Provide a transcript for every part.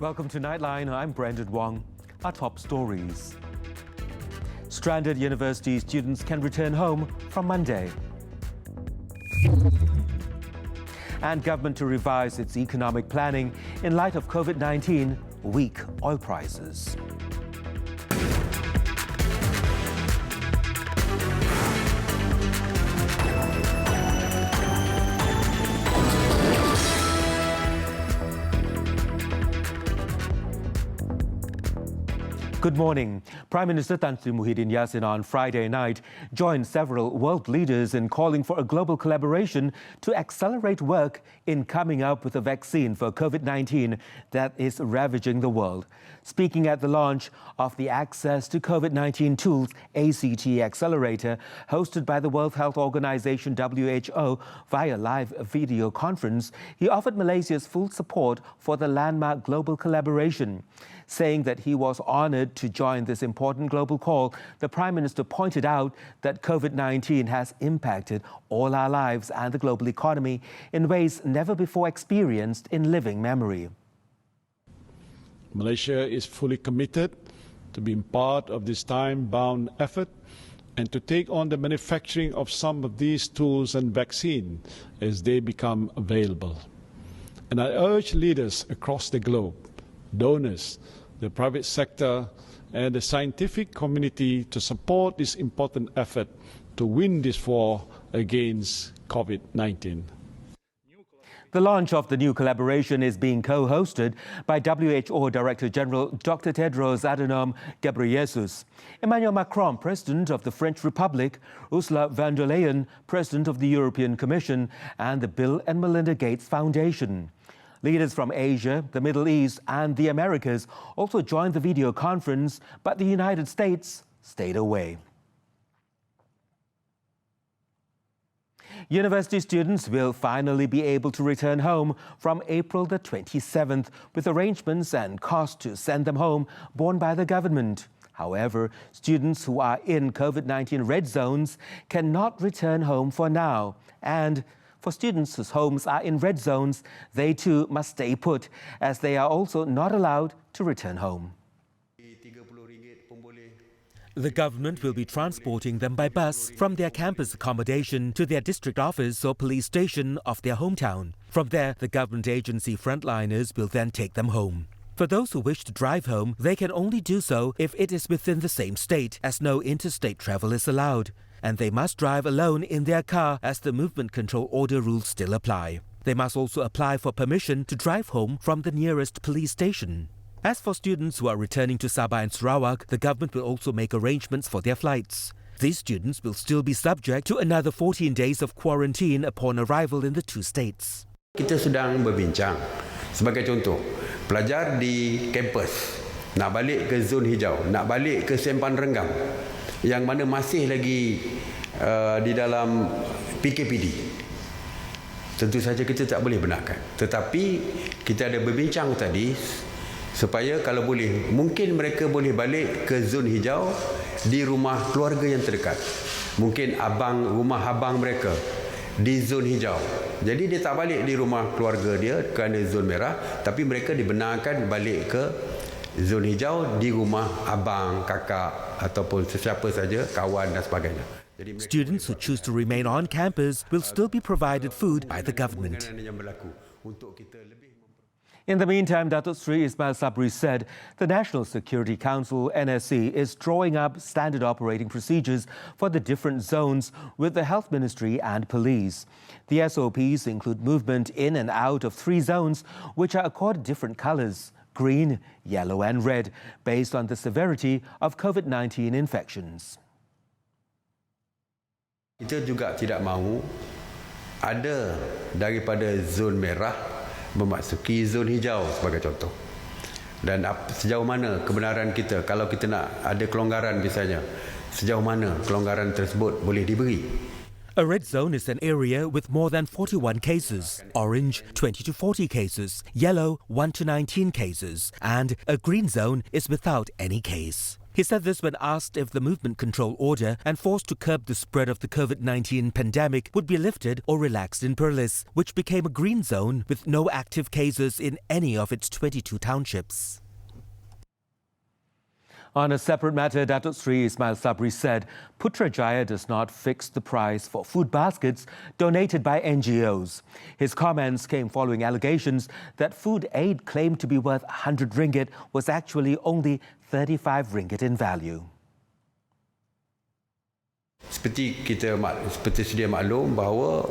Welcome to Nightline. I'm Brendan Wong. Our top stories. Stranded university students can return home from Monday. And government to revise its economic planning in light of COVID-19, weak oil prices. Good morning. Prime Minister Tan Sri Muhyiddin Yassin on Friday night joined several world leaders in calling for a global collaboration to accelerate work in coming up with a vaccine for COVID-19 that is ravaging the world. Speaking at the launch of the Access to COVID-19 Tools ACT Accelerator, hosted by the World Health Organization WHO via live video conference, he offered Malaysia's full support for the landmark global collaboration. Saying that he was honored to join this important global call, the Prime Minister pointed out that COVID-19 has impacted all our lives and the global economy in ways never before experienced in living memory. Malaysia is fully committed to being part of this time-bound effort and to take on the manufacturing of some of these tools and vaccines as they become available. And I urge leaders across the globe, donors, the private sector and the scientific community to support this important effort to win this war against COVID-19. The launch of the new collaboration is being co-hosted by WHO Director General Dr. Tedros Adhanom Ghebreyesus, Emmanuel Macron, President of the French Republic, Ursula von der Leyen, President of the European Commission, and the Bill and Melinda Gates Foundation. Leaders from Asia, the Middle East and the Americas also joined the video conference, but the United States stayed away. University students will finally be able to return home from April the 27th, with arrangements and costs to send them home borne by the government. However, students who are in COVID-19 red zones cannot return home for now. And for students whose homes are in red zones, they too must stay put, as they are also not allowed to return home. The government will be transporting them by bus from their campus accommodation to their district office or police station of their hometown. From there, the government agency frontliners will then take them home. For those who wish to drive home, they can only do so if it is within the same state, as no interstate travel is allowed. And they must drive alone in their car, as the movement control order rules still apply. They must also apply for permission to drive home from the nearest police station. As for students who are returning to Sabah and Sarawak, the government will also make arrangements for their flights. These students will still be subject to another 14 days of quarantine upon arrival in the two states. Kita sedang berbincang. Sebagai contoh, pelajar di kampus nak balik ke zon hijau, nak balik ke Sempan Renggam, yang mana masih lagi di dalam PKPD. Tentu saja kita tak boleh benarkan. Tetapi kita ada berbincang tadi supaya kalau boleh, mungkin mereka boleh balik ke zon hijau di rumah keluarga yang terdekat. Mungkin rumah abang mereka di zon hijau. Jadi dia tak balik di rumah keluarga dia kerana zon merah, tapi mereka dibenarkan balik ke zon hijau di rumah abang, kakak ataupun sesiapa saja, kawan dan sebagainya. Students who choose to remain on campus will still be provided food by the government. In the meantime, Datuk Sri Ismail Sabri said the National Security Council NSC is drawing up standard operating procedures for the different zones with the Health Ministry and police. The SOPs include movement in and out of 3 zones, which are accorded different colours: green, yellow and red, based on the severity of COVID-19 infections. Kita juga tidak mahu ada daripada zon merah memasuki zon hijau sebagai contoh. Dan sejauh mana kebenaran kita, kalau kita nak ada kelonggaran misalnya, sejauh mana kelonggaran tersebut boleh diberi. A red zone is an area with more than 41 cases, orange 20 to 40 cases, yellow 1 to 19 cases, and a green zone is without any case. He said this when asked if the movement control order enforced to curb the spread of the COVID-19 pandemic would be lifted or relaxed in Perlis, which became a green zone with no active cases in any of its 22 townships. On a separate matter, Datuk Sri Ismail Sabri said Putrajaya does not fix the price for food baskets donated by NGOs. His comments came following allegations that food aid claimed to be worth 100 ringgit was actually only 35 ringgit in value. Seperti sedia maklum bahawa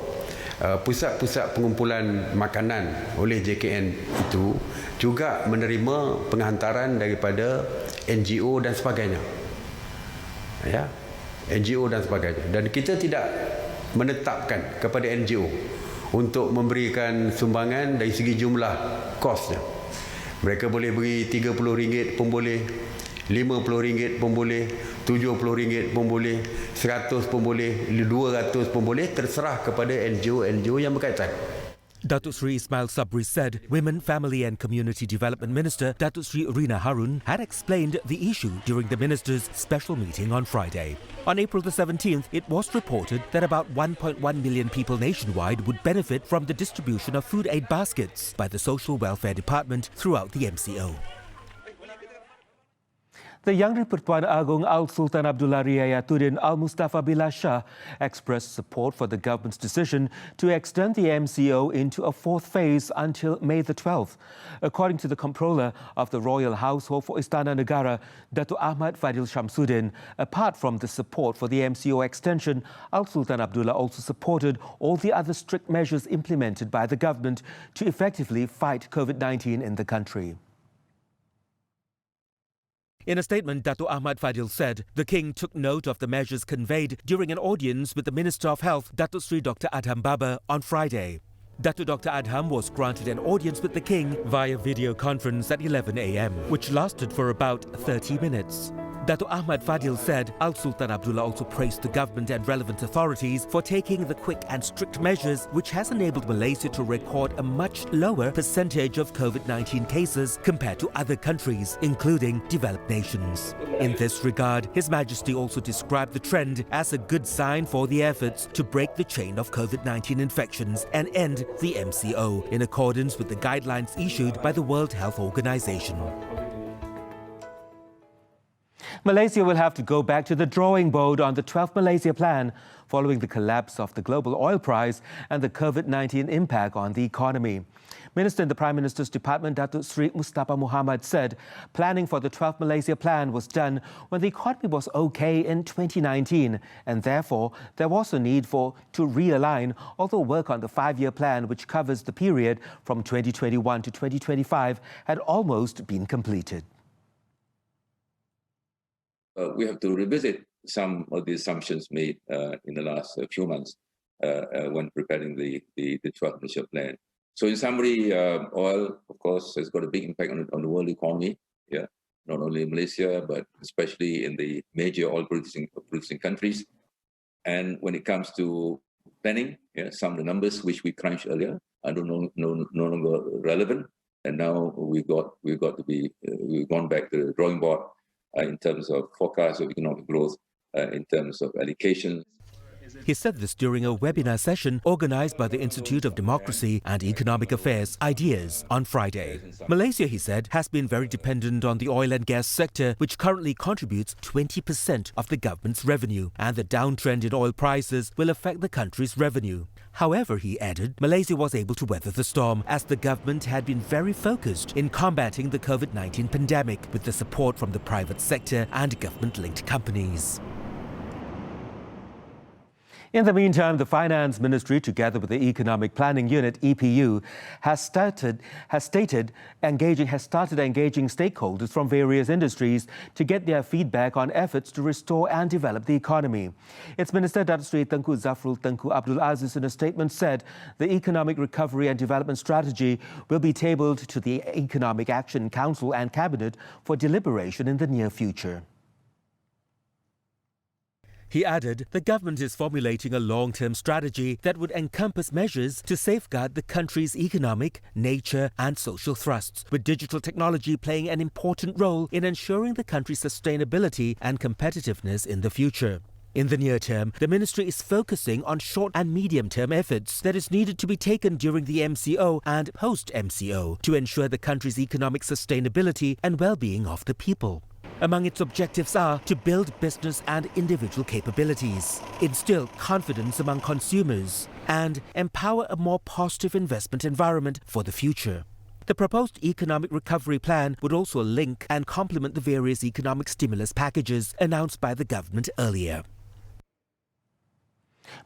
pusat-pusat pengumpulan makanan oleh JKN itu juga menerima penghantaran daripada NGO dan sebagainya. Ya, NGO dan sebagainya. Dan kita tidak menetapkan kepada NGO untuk memberikan sumbangan dari segi jumlah kosnya. Mereka boleh beri RM30 pun boleh, RM50 pun boleh, RM70 pun boleh, RM100 pun boleh, RM200 pun boleh, terserah kepada NGO yang berkaitan. Datuk Sri Ismail Sabri said Women, Family and Community Development Minister Datuk Sri Rina Harun had explained the issue during the minister's special meeting on Friday. On April the 17th, it was reported that about 1.1 million people nationwide would benefit from the distribution of food aid baskets by the Social Welfare Department throughout the EMCO. The Yang di-Pertuan Agong Al-Sultan Abdullah Riayatuddin Al-Mustafa Billah Shah expressed support for the government's decision to extend the EMCO into a fourth phase until May the 12th. According to the Comptroller of the Royal Household for Istana Negara, Datuk Ahmad Fadil Shamsuddin, apart from the support for the EMCO extension, Al-Sultan Abdullah also supported all the other strict measures implemented by the government to effectively fight COVID-19 in the country. In a statement, Datuk Ahmad Fadil said the King took note of the measures conveyed during an audience with the Minister of Health, Datuk Sri Dr. Adham Baba, on Friday. Datuk Dr. Adham was granted an audience with the King via video conference at 11 a.m, which lasted for about 30 minutes. Datuk Ahmad Fadil said Al-Sultan Abdullah also praised the government and relevant authorities for taking the quick and strict measures which has enabled Malaysia to record a much lower percentage of COVID-19 cases compared to other countries, including developed nations. In this regard, His Majesty also described the trend as a good sign for the efforts to break the chain of COVID-19 infections and end the MCO in accordance with the guidelines issued by the World Health Organization. Malaysia will have to go back to the drawing board on the 12th Malaysia Plan following the collapse of the global oil price and the COVID-19 impact on the economy. Minister in the Prime Minister's Department, Datuk Sri Mustafa Muhammad, said planning for the 12th Malaysia Plan was done when the economy was okay in 2019 and therefore there was a need to realign, although work on the 5-year plan, which covers the period from 2021 to 2025, had almost been completed. We have to revisit some of the assumptions made in the last few months when preparing the 12th Malaysia Plan. So in summary, oil, of course, has got a big impact on the world economy, yeah, not only in Malaysia, but especially in the major oil-producing countries. And when it comes to planning, yeah, some of the numbers which we crunched earlier are no longer relevant. And now we've gone back to the drawing board in terms of forecast of economic growth, in terms of allocation. He said this during a webinar session organized by the Institute of Democracy and Economic Affairs, IDEAS, on Friday. Malaysia, he said, has been very dependent on the oil and gas sector, which currently contributes 20% of the government's revenue, and the downtrend in oil prices will affect the country's revenue. However, he added, Malaysia was able to weather the storm as the government had been very focused in combating the COVID-19 pandemic with the support from the private sector and government-linked companies. In the meantime, the Finance Ministry, together with the Economic Planning Unit, EPU, has started engaging stakeholders from various industries to get their feedback on efforts to restore and develop the economy. Its Minister, Datuk Sri Tengku Zafrul Tengku Abdul Aziz, in a statement said the Economic Recovery and Development Strategy will be tabled to the Economic Action Council and Cabinet for deliberation in the near future. He added the government is formulating a long-term strategy that would encompass measures to safeguard the country's economic, nature and social thrusts, with digital technology playing an important role in ensuring the country's sustainability and competitiveness in the future. In the near term, the ministry is focusing on short and medium-term efforts that is needed to be taken during the MCO and post-MCO to ensure the country's economic sustainability and well-being of the people. Among its objectives are to build business and individual capabilities, instill confidence among consumers, and empower a more positive investment environment for the future. The proposed economic recovery plan would also link and complement the various economic stimulus packages announced by the government earlier.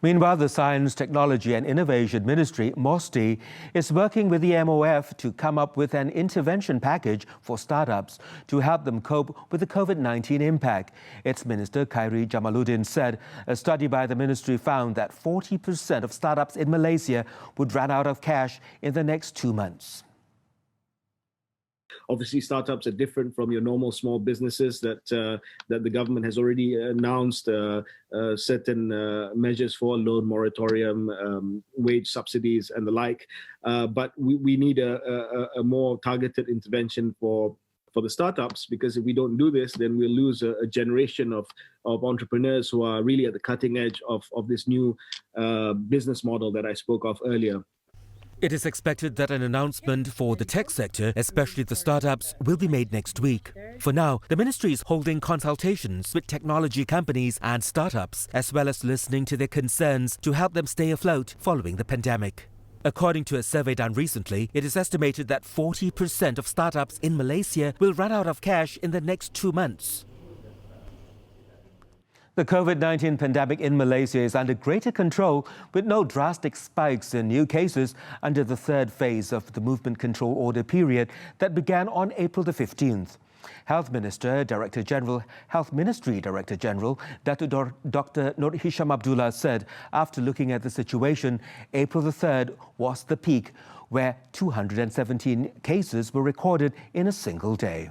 Meanwhile, the Science, Technology and Innovation Ministry, MOSTI, is working with the MOF to come up with an intervention package for startups to help them cope with the COVID-19 impact. Its Minister, Khairi Jamaluddin, said a study by the ministry found that 40% of startups in Malaysia would run out of cash in the next 2 months. Obviously, startups are different from your normal small businesses that the government has already announced certain measures for loan moratorium, wage subsidies and the like. But we need a more targeted intervention for the startups, because if we don't do this, then we'll lose a generation of entrepreneurs who are really at the cutting edge of this new business model that I spoke of earlier. It is expected that an announcement for the tech sector, especially the startups, will be made next week. For now, the ministry is holding consultations with technology companies and startups, as well as listening to their concerns to help them stay afloat following the pandemic. According to a survey done recently, it is estimated that 40% of startups in Malaysia will run out of cash in the next 2 months. The COVID-19 pandemic in Malaysia is under greater control, with no drastic spikes in new cases under the third phase of the movement control order period that began on April the 15th. Health Ministry Director General, Dr. Nur Hisham Abdullah said after looking at the situation, April the 3rd was the peak, where 217 cases were recorded in a single day.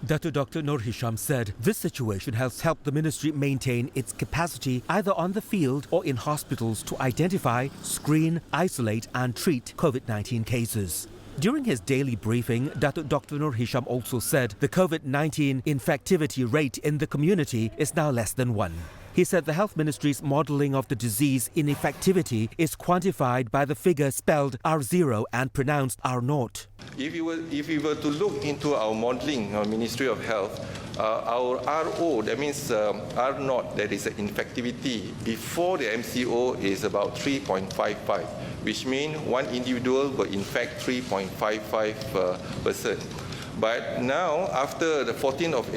Dr. Nur Hisham said this situation has helped the ministry maintain its capacity either on the field or in hospitals to identify, screen, isolate and treat COVID-19 cases. During his daily briefing, Dr. Nur Hisham also said the COVID-19 infectivity rate in the community is now less than 1. He said the Health Ministry's modelling of the disease ineffectivity is quantified by the figure spelled R0 and pronounced R0. If you were to look into our modelling, our Ministry of Health, our RO, that means R0, that is the infectivity, before the MCO is about 3.55, which means one individual will infect 3.55%. But now, after the 14th of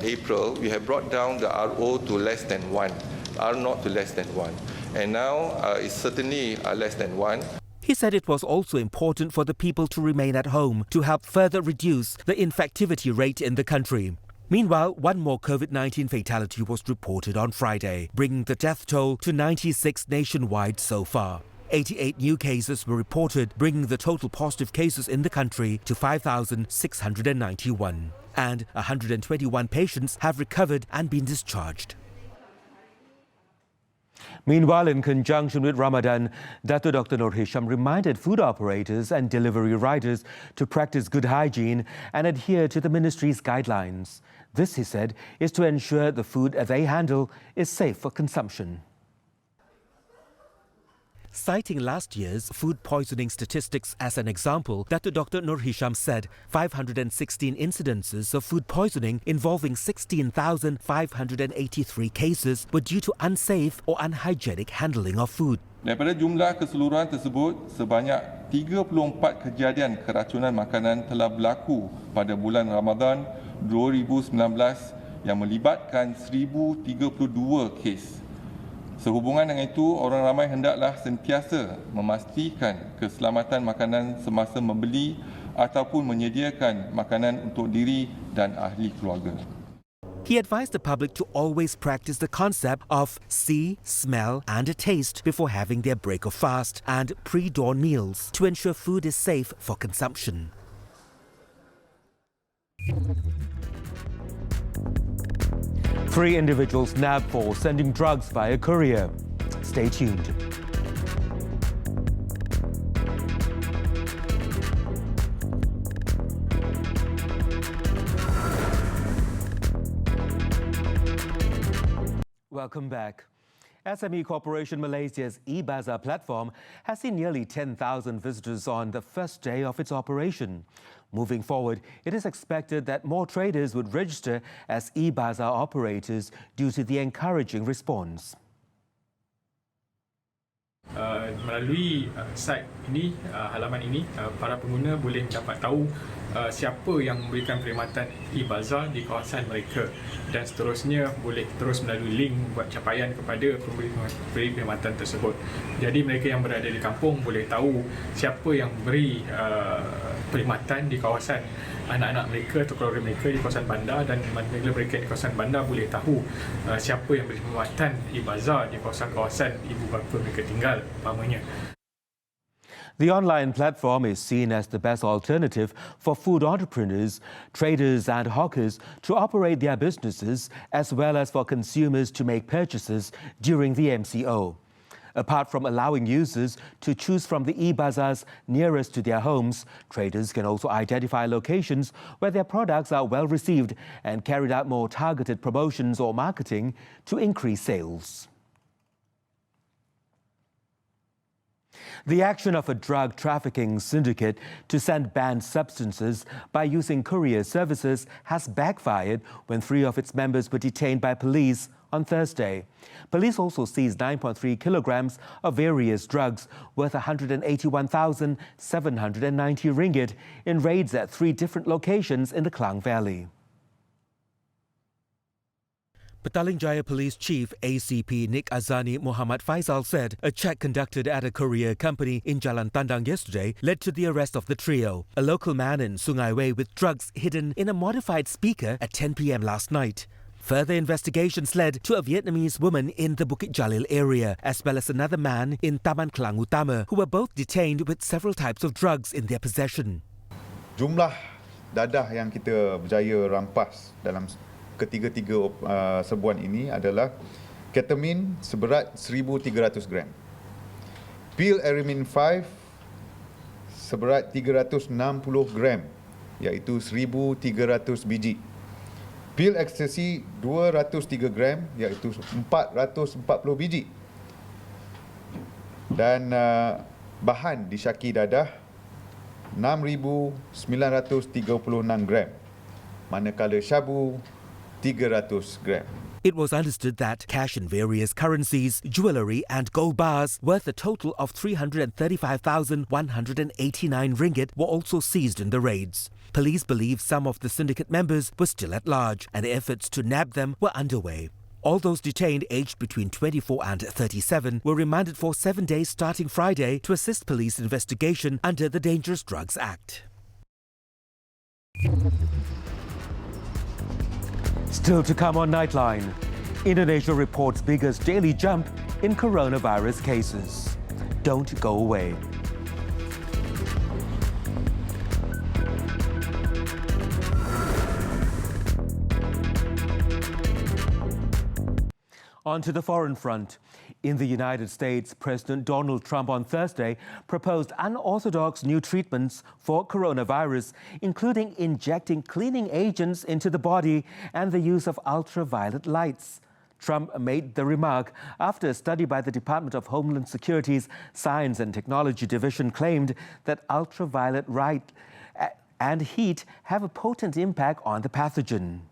April, we have brought down the RO to less than 1, R0 to less than 1. And now it's certainly less than 1. He said it was also important for the people to remain at home to help further reduce the infectivity rate in the country. Meanwhile, one more COVID-19 fatality was reported on Friday, bringing the death toll to 96 nationwide so far. 88 new cases were reported, bringing the total positive cases in the country to 5,691. And 121 patients have recovered and been discharged. Meanwhile, in conjunction with Ramadan, Dr. Nur Hisham reminded food operators and delivery riders to practice good hygiene and adhere to the ministry's guidelines. This, he said, is to ensure the food they handle is safe for consumption. Citing last year's food poisoning statistics as an example, Dr. Nur Hisham said 516 incidences of food poisoning involving 16,583 cases were due to unsafe or unhygienic handling of food. Daripada jumlah keseluruhan tersebut, sebanyak 34 kejadian keracunan makanan telah berlaku pada bulan Ramadan 2019 yang melibatkan 1,032 kes. Sehubungan dengan itu, orang ramai hendaklah sentiasa memastikan keselamatan makanan semasa membeli ataupun menyediakan makanan untuk diri dan ahli keluarga. He advised the public to always practice the concept of see, smell and taste before having their break of fast and pre-dawn meals to ensure food is safe for consumption. 3 individuals nabbed for sending drugs via courier. Stay tuned. Welcome back. SME Corporation Malaysia's e-Bazaar platform has seen nearly 10,000 visitors on the first day of its operation. Moving forward, it is expected that more traders would register as e-Bazaar operators due to the encouraging response. Melalui site ini, halaman ini, para pengguna boleh dapat tahu siapa yang memberikan perkhidmatan e-Bazaar di kawasan mereka, dan seterusnya boleh terus melalui link buat capaian kepada pemberi perkhidmatan tersebut. Jadi mereka yang berada di kampung boleh tahu siapa yang beri perkhidmatan di kawasan anak-anak mereka atau keluarga mereka di kawasan bandar, dan bila mereka di kawasan bandar boleh tahu siapa yang beri perkhidmatan e-Bazaar di kawasan-kawasan ibu bapa mereka tinggal umpamanya. The online platform is seen as the best alternative for food entrepreneurs, traders and hawkers to operate their businesses, as well as for consumers to make purchases during the MCO. Apart from allowing users to choose from the e-Bazaars nearest to their homes, traders can also identify locations where their products are well received and carry out more targeted promotions or marketing to increase sales. The action of a drug trafficking syndicate to send banned substances by using courier services has backfired when 3 of its members were detained by police on Thursday. Police also seized 9.3 kilograms of various drugs worth 181,790 ringgit in raids at 3 different locations in the Klang Valley. Petaling Jaya Police Chief ACP Nik Azani Muhammad Faisal said a check conducted at a courier company in Jalan Tandang yesterday led to the arrest of the trio. A local man in Sungai Way with drugs hidden in a modified speaker at 10 p.m. last night. Further investigations led to a Vietnamese woman in the Bukit Jalil area, as well as another man in Taman Klang Utama, who were both detained with several types of drugs in their possession. Jumlah dadah yang kita berjaya rampas dalam ketiga-tiga serbuan ini adalah ketamin seberat 1,300 gram, pil Aramin 5 seberat 360 gram, iaitu 1,300 biji, pil ekstasi 203 gram, iaitu 440 biji, dan bahan disyaki dadah 6,936 gram, manakala syabu 300 gram. It was understood that cash in various currencies, jewellery and gold bars worth a total of 335,189 ringgit were also seized in the raids. Police believe some of the syndicate members were still at large and efforts to nab them were underway. All those detained aged between 24 and 37 were remanded for 7 days starting Friday to assist police investigation under the Dangerous Drugs Act. Still to come on Nightline, Indonesia reports biggest daily jump in coronavirus cases. Don't go away. On to the foreign front. In the United States, President Donald Trump on Thursday proposed unorthodox new treatments for coronavirus, including injecting cleaning agents into the body and the use of ultraviolet lights. Trump made the remark after a study by the Department of Homeland Security's Science and Technology Division claimed that ultraviolet light and heat have a potent impact on the pathogen.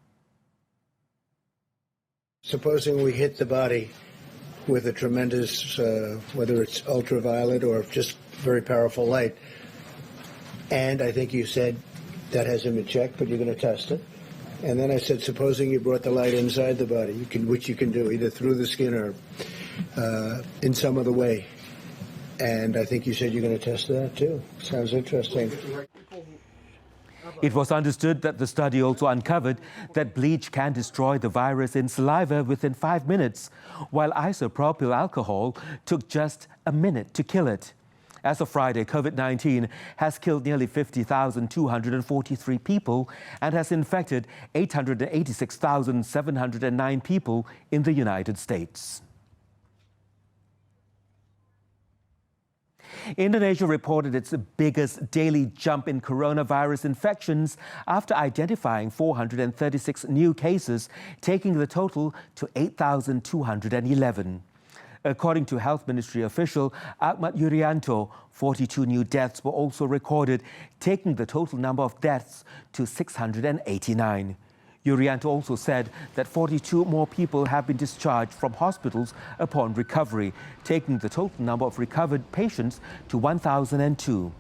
Supposing we hit the body with a tremendous, whether it's ultraviolet or just very powerful light, and I think you said that hasn't been checked, but you're going to test it. And then I said, supposing you brought the light inside the body, which you can do either through the skin or in some other way. And I think you said you're going to test that too. Sounds interesting. It was understood that the study also uncovered that bleach can destroy the virus in saliva within 5 minutes, while isopropyl alcohol took just a minute to kill it. As of Friday, COVID-19 has killed nearly 50,243 people and has infected 886,709 people in the United States. Indonesia reported its biggest daily jump in coronavirus infections after identifying 436 new cases, taking the total to 8,211. According to Health Ministry official Ahmad Yuryanto, 42 new deaths were also recorded, taking the total number of deaths to 689. Yuryanto also said that 42 more people have been discharged from hospitals upon recovery, taking the total number of recovered patients to 1,002.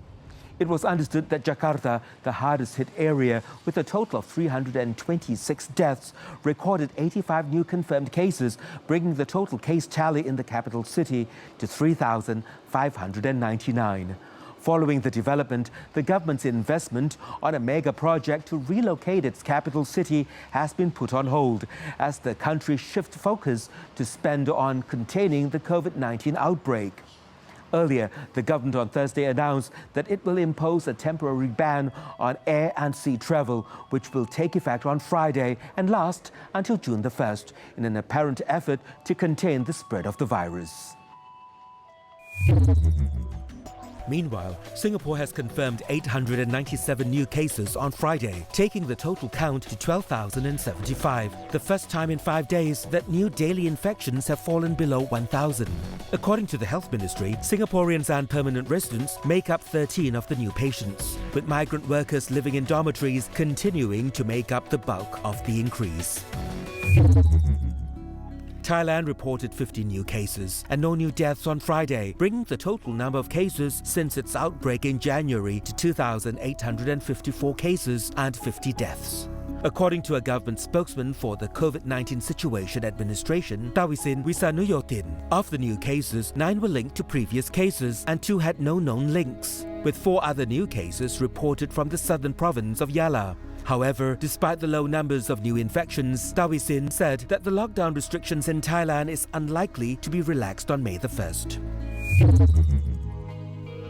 It was understood that Jakarta, the hardest hit area with a total of 326 deaths, recorded 85 new confirmed cases, bringing the total case tally in the capital city to 3,599. Following the development, the government's investment on a mega project to relocate its capital city has been put on hold as the country shifts focus to spend on containing the COVID-19 outbreak. Earlier, the government on Thursday announced that it will impose a temporary ban on air and sea travel, which will take effect on Friday and last until June the 1st, in an apparent effort to contain the spread of the virus. Meanwhile, Singapore has confirmed 897 new cases on Friday, taking the total count to 12,075, the first time in 5 days that new daily infections have fallen below 1,000. According to the Health Ministry, Singaporeans and permanent residents make up 13 of the new patients, with migrant workers living in dormitories continuing to make up the bulk of the increase. Thailand reported 50 new cases and no new deaths on Friday, bringing the total number of cases since its outbreak in January to 2,854 cases and 50 deaths. According to a government spokesman for the COVID-19 Situation Administration, Tawisin Wisanuyotin, of the new cases, 9 were linked to previous cases and 2 had no known links, with 4 other new cases reported from the southern province of Yala. However, despite the low numbers of new infections, Tawisin said that the lockdown restrictions in Thailand is unlikely to be relaxed on May the 1st.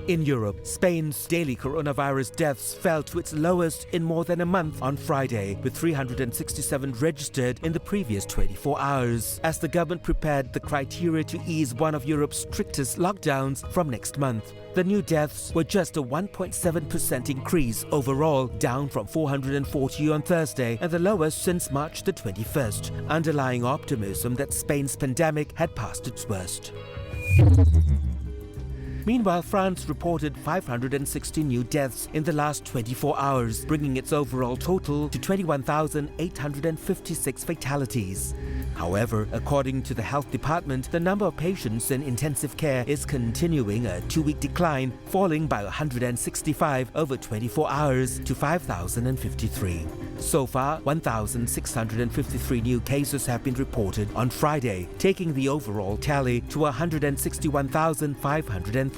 In Europe, Spain's daily coronavirus deaths fell to its lowest in more than a month on Friday, with 367 registered in the previous 24 hours, as the government prepared the criteria to ease one of Europe's strictest lockdowns from next month. The new deaths were just a 1.7% increase overall, down from 440 on Thursday and the lowest since March the 21st, underlying optimism that Spain's pandemic had passed its worst. Meanwhile, France reported 560 new deaths in the last 24 hours, bringing its overall total to 21,856 fatalities. However, according to the health department, the number of patients in intensive care is continuing a 2-week decline, falling by 165 over 24 hours to 5,053. So far, 1,653 new cases have been reported on Friday, taking the overall tally to 161,530.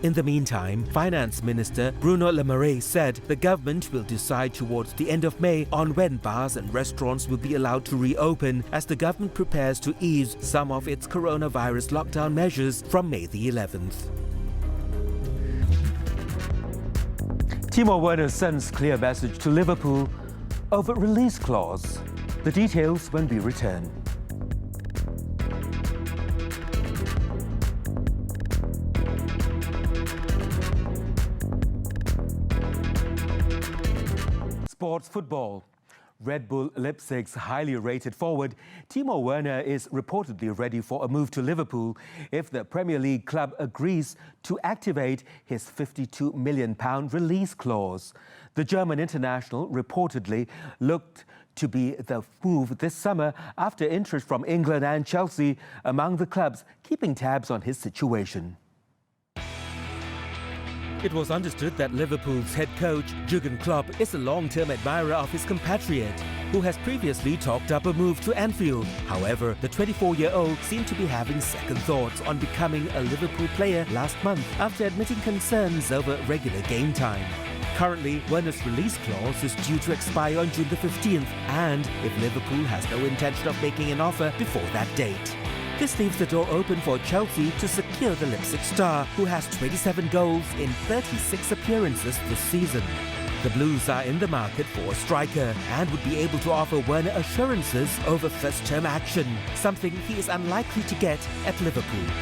In the meantime, Finance Minister Bruno Le Maire said the government will decide towards the end of May on when bars and restaurants will be allowed to reopen, as the government prepares to ease some of its coronavirus lockdown measures from May the 11th. Timo Werner sends clear message to Liverpool over release clause. The details when we return. Sports football. Red Bull Leipzig's highly rated forward Timo Werner is reportedly ready for a move to Liverpool if the Premier League club agrees to activate his £52 million release clause. The German international reportedly looked to be the move this summer after interest from England and Chelsea among the clubs keeping tabs on his situation. It was understood that Liverpool's head coach, Jurgen Klopp, is a long-term admirer of his compatriot, who has previously talked up a move to Anfield. However, the 24-year-old seemed to be having second thoughts on becoming a Liverpool player last month after admitting concerns over regular game time. Currently, Werner's release clause is due to expire on June the 15th, and if Liverpool has no intention of making an offer before that date. This leaves the door open for Chelsea to secure the Leipzig star, who has 27 goals in 36 appearances this season. The Blues are in the market for a striker and would be able to offer Werner assurances over first-term action, something he is unlikely to get at Liverpool.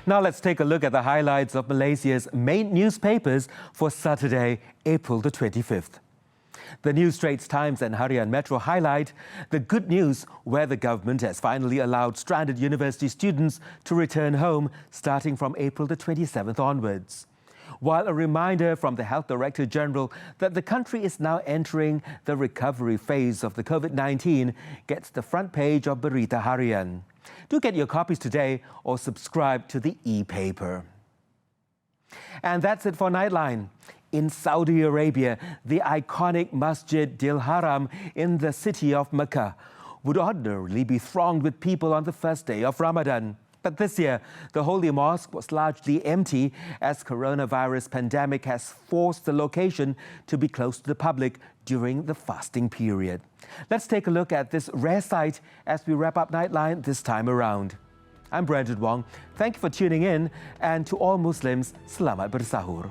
Now let's take a look at the highlights of Malaysia's main newspapers for Saturday, April the 25th. The New Straits Times and Harian Metro highlight the good news where the government has finally allowed stranded university students to return home starting from April the 27th onwards. While a reminder from the Health Director General that the country is now entering the recovery phase of the COVID-19 gets the front page of Berita Harian. Do get your copies today or subscribe to the e-paper. And that's it for Nightline. In Saudi Arabia, the iconic Masjid Dil Haram in the city of Mecca would ordinarily be thronged with people on the first day of Ramadan. But this year, the Holy Mosque was largely empty as coronavirus pandemic has forced the location to be closed to the public during the fasting period. Let's take a look at this rare sight as we wrap up Nightline this time around. I'm Brandon Wong. Thank you for tuning in, and to all Muslims, Selamat Bersahur.